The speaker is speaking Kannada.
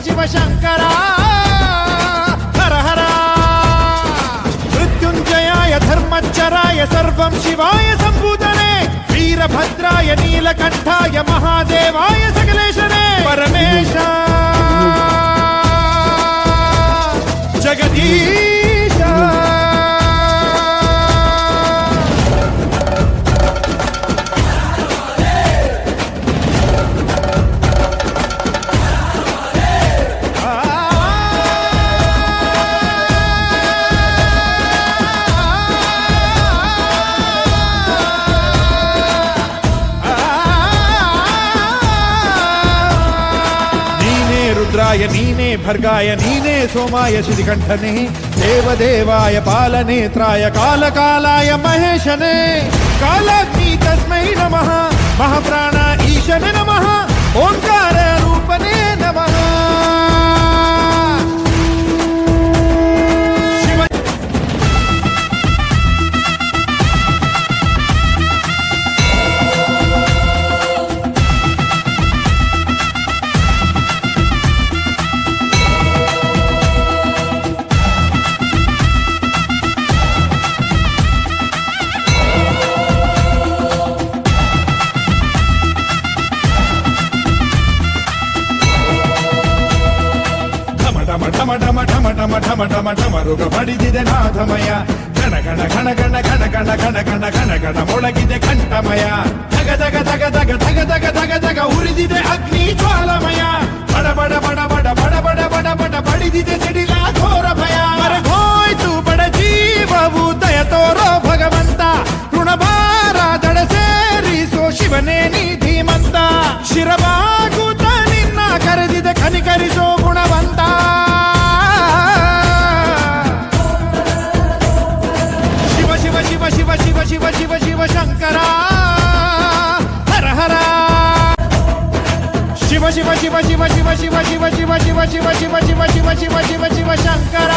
ಶಿವ ಶಂಕರ ಹರ ಹರ ಮೃತ್ಯುಂಜಯಾಯ ಧರ್ಮಚ್ಚರಾಯ ಸರ್ವಂ ಶಿವಾಯ ಸಂಭೂತನೆ ವೀರಭದ್ರಾಯ ನೀಲಕಂಠಾಯ ಮಹಾದೇವಾಯ ಸಕಲೇಶನೇ ಪರಮೇಶ ಜಗದೀಶ ನೀನೇ ಭರ್ಗಾಯ ನೀನೇ ಸೋಮಾಯ ಶ್ರೀಕಂಠನೇ ದೇವದೇವಾಯ ಪಾಲನೇತ್ರಾಯ ಕಾಲಕಾಲಾಯ ಮಹೇಶನೇ ಕಾಲಾಗ್ನಿ ತಸ್ಮೈ ನಮಃ ಮಹಾಪ್ರಾಣ ಈಶನೇ ನಮಃ ಓಂಕಾರ ರೂಪನೇ ನಮಃ ಢಮರುಗ ಬಡಿದಿದೆ ನಾಥಮಯ ಗಣ ಗಣ ಗಣ ಗಣ ಗಣ ಗಣ ಗಣ ಗಣ ಗಣ ಗಣ ಮೊಳಗಿದೆ ಕಂಠಮಯ ಧಗ ಧಗ ಧಗ ಧಗ ಧಗ ಧಗ ಧಗ ಧಗ ಉರಿದಿದೆ ಅಗ್ನಿ ಜ್ವಾಲಮಯ ಬಡ ಬಡ ಬಡ ಬಡ ಬಡ ಬಡ ಬಡ ಬಡ ಬಡಿದಿದೆ ಸಿಡಿಲ ಘೋರ ಭಯ ಮರಗೋಯ್ತು ಬಡ ಜೀವವು ದಯ ತೋರೋ ಭಗವಂತ ಋಣಭಾರ ದಡ ಸೇರಿಸೋ ಶಿವನೇ ನೀ ಧೀಮಂತ ಶಿರಬಾಗುತ್ತ ನಿನ್ನ ಕರೆದಿದೆ ಕನಿಕರಿಸೋ ಗುಣವಂತ ಶಿವ ಶಿವ ಶಿವ ಶಿವ ಶಿವ ಶಂಕರ ಹರ ಹರ ಶಿವ ಶಿವ ಶಿವ ಶಿವ ಶಿವ ಶಿವ ಶಿವ ಶಿವ ಶಿವ ಶಿವ ಶಿವ ಶಿವ ಶಿವ ಶಿವ ಶಿವ ಶಿವ ಶಂಕರ